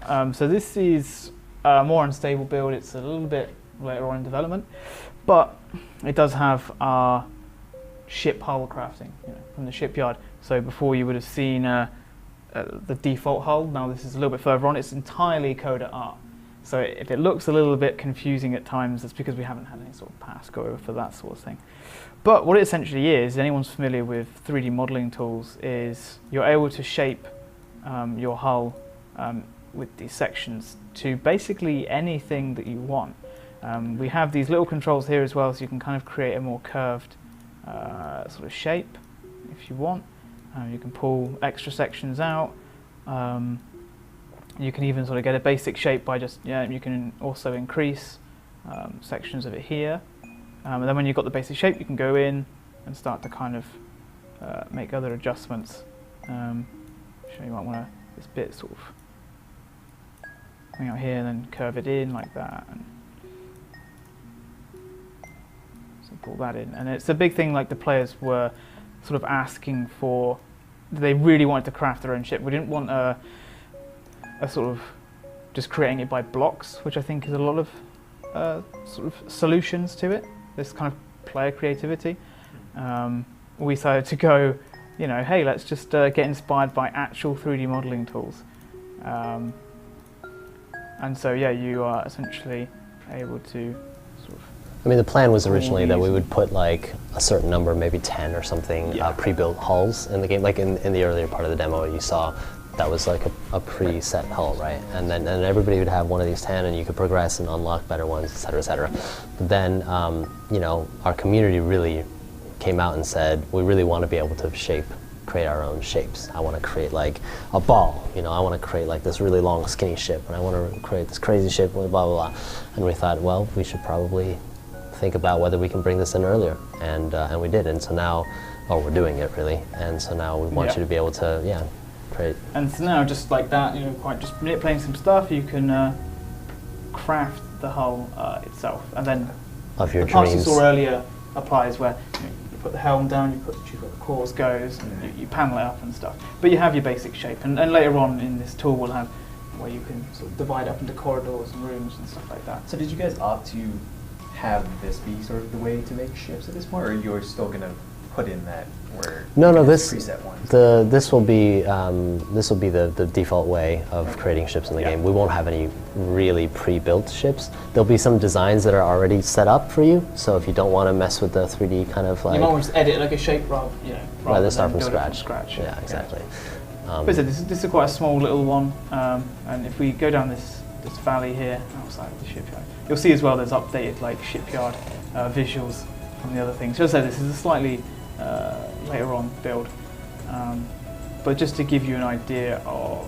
So this is a more unstable build. It's a little bit later on in development, but it does have our ship hull crafting, from the shipyard. So before you would have seen the default hull. Now this is a little bit further on. It's entirely Coda art. So if it looks a little bit confusing at times, that's because we haven't had any sort of pass go over for that sort of thing. But what it essentially is, anyone's familiar with 3D modeling tools, is you're able to shape your hull with these sections to basically anything that you want. We have these little controls here as well, so you can kind of create a more curved sort of shape if you want. You can pull extra sections out. You can even sort of get a basic shape by just, you can also increase sections of it here. And then when you've got the basic shape, you can go in and start to kind of make other adjustments. So you might want this bit sort of coming out here and then curve it in like that. And so pull that in. And it's a big thing, like the players were sort of asking for, they really wanted to craft their own ship. We didn't want a sort of just creating it by blocks, which I think is a lot of sort of solutions to it, this kind of player creativity. We decided to go, hey, let's just get inspired by actual 3D modeling tools. And so, you are essentially able to sort of... I mean, the plan was originally that we would put like a certain number, maybe 10 or something, pre-built hulls in the game. Like in the earlier part of the demo, you saw that was like a pre-set hull, right? And then everybody would have one of these 10, and you could progress and unlock better ones, et cetera, et cetera. But then, our community really came out and said, we really want to be able to create our own shapes. I want to create like a ball, I want to create like this really long skinny ship, and I want to create this crazy ship, blah, blah, blah. And we thought, well, we should probably think about whether we can bring this in earlier, and we did. And so now, we're doing it really, and so now we want you to be able to, create. And so now, just like that, quite just manipulating some stuff, you can craft the hull itself, and then of your the parts dreams. you saw earlier applies where you put the helm down, you choose where the cores goes, and you panel it up and stuff. But you have your basic shape, and later on in this tool we'll have where you can sort of divide up into corridors and rooms and stuff like that. So did you guys opt to have this be sort of the way to make ships at this point, or you're still going to put in that where this preset ones? This will be the default way of creating ships in the game. We won't have any really pre-built ships. There'll be some designs that are already set up for you. So if you don't want to mess with the 3D kind of like, you might want to just edit like a shape rather than start from scratch. Yeah, exactly. But so this is quite a small little one, and if we go down this valley here outside of the shipyard, you'll see as well there's updated like shipyard visuals from the other things. So as I said, this is a slightly later on build, but just to give you an idea of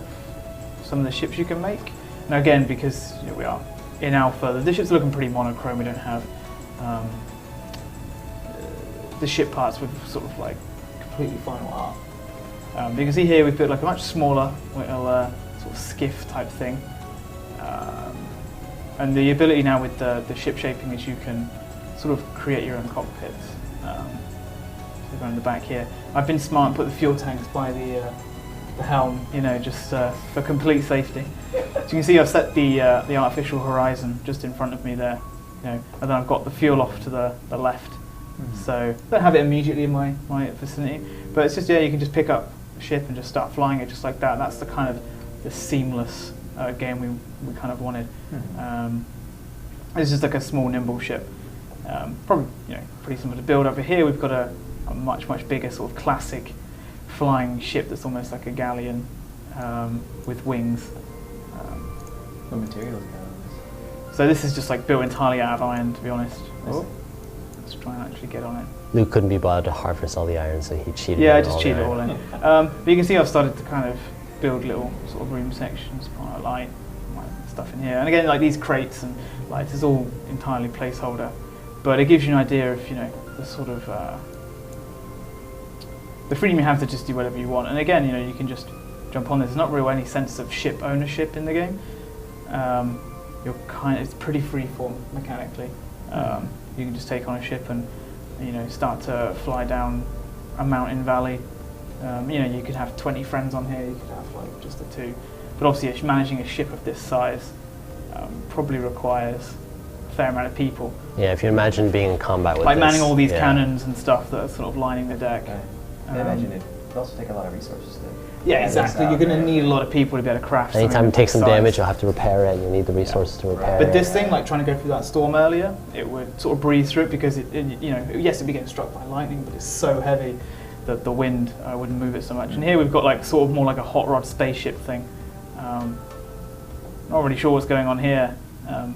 some of the ships you can make. Now again, because we are in alpha, the ships are looking pretty monochrome. We don't have the ship parts with sort of like completely final art. But you can see here we've built like a much smaller little sort of skiff type thing, and the ability now with the ship shaping is you can sort of create your own cockpits. So around the back here, I've been smart and put the fuel tanks by the helm, just for complete safety. So you can see I've set the artificial horizon just in front of me there, and then I've got the fuel off to the left. So I don't have it immediately in my vicinity, but it's just you can just pick up a ship and just start flying it just like that. That's the kind of the seamless game we kind of wanted. It's just like a small nimble ship, probably pretty simple to build. Over here we've got a much bigger sort of classic flying ship that's almost like a galleon with wings. What materials are those? So this is just like built entirely out of iron, to be honest. Let's try and actually get on it. Luke couldn't be bothered to harvest all the iron, so he cheated. Yeah, I just cheated it all in. But you can see I've started to kind of build little sort of room sections, light stuff in here. And again, like these crates and lights is all entirely placeholder, but it gives you an idea of the sort of the freedom you have to just do whatever you want. And again, you can just jump on. There's not really any sense of ship ownership in the game. It's pretty freeform mechanically. You can just take on a ship and start to fly down a mountain valley. You could have 20 friends on here. You could have like just the two. But obviously, managing a ship of this size probably requires a fair amount of people. Yeah, if you imagine being in combat with like this, manning all these cannons and stuff that are sort of lining the deck. Okay. I imagine it would also take a lot of resources to. Yeah, exactly. You're going to need a lot of people to be able to craft. Anytime you take some size. damage, you'll have to repair it, and you need the resources to repair it. But this thing, like trying to go through that storm earlier, it would sort of breeze through it because yes, it'd be getting struck by lightning, but it's so heavy that the wind wouldn't move it so much. And here we've got like sort of more like a hot rod spaceship thing. Not really sure what's going on here,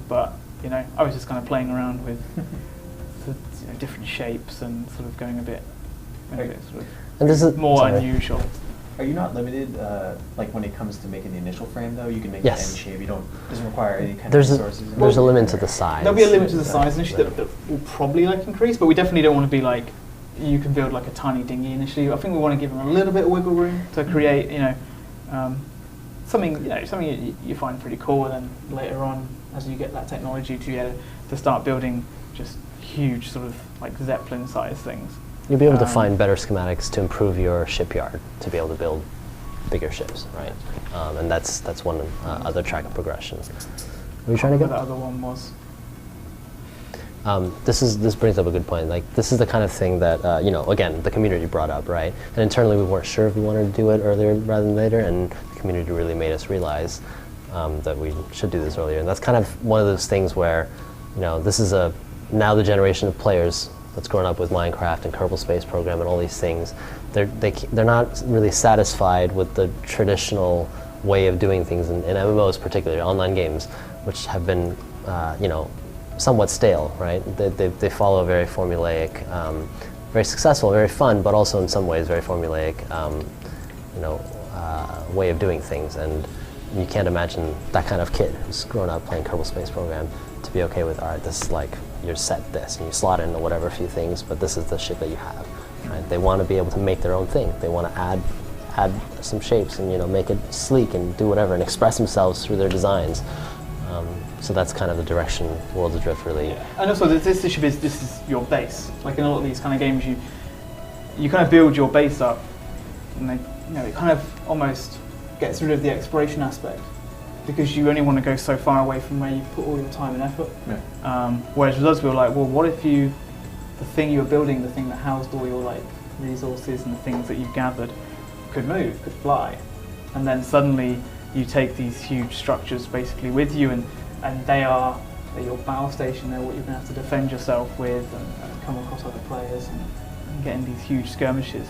but I was just kind of playing around with different shapes and sort of going a bit sort of and this is more unusual. Are you not limited, like when it comes to making the initial frame though? You can make it Yes. any shape. You doesn't require any kind There's of a, resources. there's a limit to the size. There'll be a limit to the size initially that will probably like increase, but we definitely don't want to be like you can build like a tiny dinghy initially. I think we want to give them a little bit of wiggle room to create, something you find pretty cool, and then later on, as you get that technology to start building just huge sort of like Zeppelin size things. You'll be able to find better schematics to improve your shipyard to be able to build bigger ships, right? And that's one other track of progression. Were you trying to What go? the other one was. This brings up a good point. Like this is the kind of thing that again the community brought up, right? And internally we weren't sure if we wanted to do it earlier rather than later, and the community really made us realize that we should do this earlier. And that's kind of one of those things where, this is now the generation of players that's grown up with Minecraft and Kerbal Space Program and all these things. They're not really satisfied with the traditional way of doing things in MMOs, particularly online games, which have been somewhat stale, right? They follow a very formulaic, very successful, very fun, but also in some ways very formulaic, way of doing things. And you can't imagine that kind of kid who's grown up playing Kerbal Space Program to be okay with, all right, this is like, you're set this, and you slot in or whatever a few things, but this is the shit that you have, right? They want to be able to make their own thing. They want to add some shapes and make it sleek and do whatever and express themselves through their designs. So that's kind of the direction Worlds Adrift really. Yeah. And also, this is your base. Like in a lot of these kind of games, you kind of build your base up, and it kind of almost gets rid of the exploration aspect because you only want to go so far away from where you put all your time and effort. Yeah. Whereas with us, we were like, well, what if the thing you were building, the thing that housed all your like resources and the things that you've gathered, could move, could fly, and then suddenly you take these huge structures basically with you, and they're your battle station. They're what you're going to have to defend yourself with, and come across other players and get in these huge skirmishes,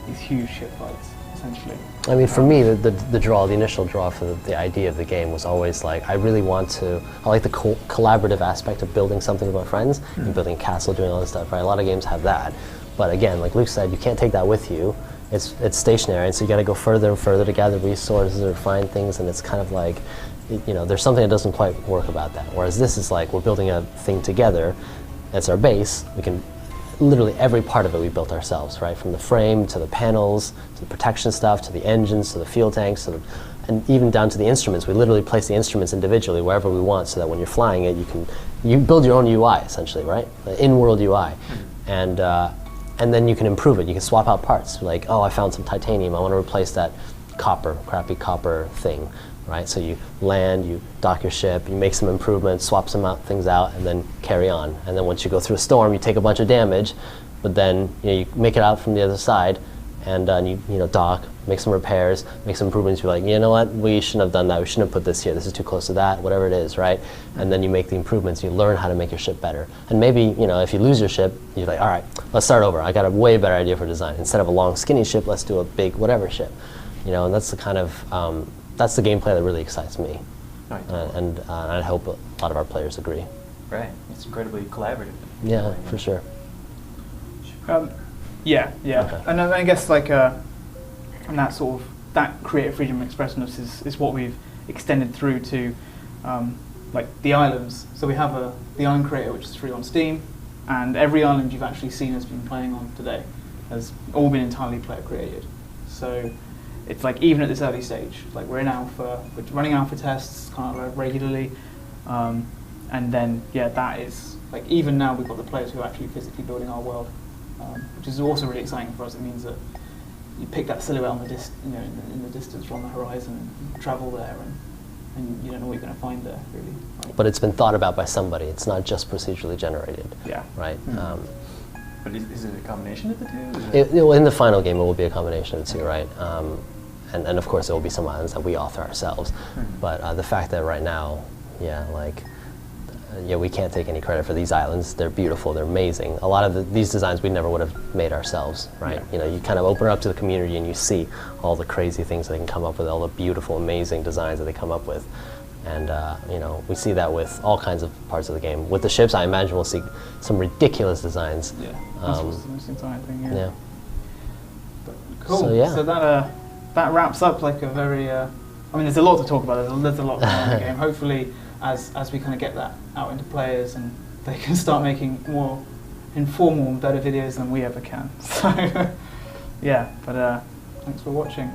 these huge ship fights, essentially. I mean, for me, the initial draw for the idea of the game was always like, I like the collaborative aspect of building something with my friends, and building a castle, doing all this stuff, right? A lot of games have that. But again, like Luke said, you can't take that with you. It's stationary, and so you got to go further and further to gather resources or find things, and it's kind of like, there's something that doesn't quite work about that. Whereas this is like, we're building a thing together, it's our base, we can, literally every part of it we built ourselves, right? From the frame, to the panels, to the protection stuff, to the engines, to the fuel tanks, and even down to the instruments. We literally place the instruments individually wherever we want, so that when you're flying it, you build your own UI, essentially, right? The in-world UI. And then you can improve it. You can swap out parts. Like, oh, I found some titanium. I want to replace that crappy copper thing, right? So you land, you dock your ship, you make some improvements, swap some things out, and then carry on. And then once you go through a storm, you take a bunch of damage, but then you make it out from the other side, and you dock, make some repairs, make some improvements. You're like, you know what? We shouldn't have done that. We shouldn't have put this here. This is too close to that. Whatever it is, right? And then you make the improvements. You learn how to make your ship better. And maybe if you lose your ship, you're like, all right, let's start over. I got a way better idea for design. Instead of a long, skinny ship, let's do a big whatever ship. And that's the kind of that's the gameplay that really excites me. Right. And I hope a lot of our players agree. Right. It's incredibly collaborative. Yeah, for sure. Yeah. Okay. And I guess like and that creative freedom and expressiveness is what we've extended through to like the islands. So we have the Island Creator, which is free on Steam, and every island you've actually seen us been playing on today has all been entirely player created. So it's like, even at this early stage, like we're running alpha tests kind of regularly, and then that is like, even now we've got the players who are actually physically building our world, which is also really exciting for us. It means that you pick that silhouette on the in the distance or on the horizon, and travel there, and you don't know what you're going to find there, really. Right? But it's been thought about by somebody. It's not just procedurally generated. Yeah. Right. But is it a combination of the two? In the final game, it will be a combination of the two, right? And of course, there will be some islands that we author ourselves. But the fact that right now, we can't take any credit for these islands. They're beautiful. They're amazing. A lot of these designs we never would have made ourselves, right? Yeah. You kind of open it up to the community and you see all the crazy things they can come up with, all the beautiful, amazing designs that they come up with. And we see that with all kinds of parts of the game. With the ships, I imagine we'll see some ridiculous designs. Yeah, that's what's the most exciting thing. Yeah. But cool. So, yeah. So that wraps up like a very. There's a lot to talk about. There's a lot going on in the game. Hopefully, as we kind of get that out into players and they can start making more informal, better videos than we ever can. So, yeah. But thanks for watching.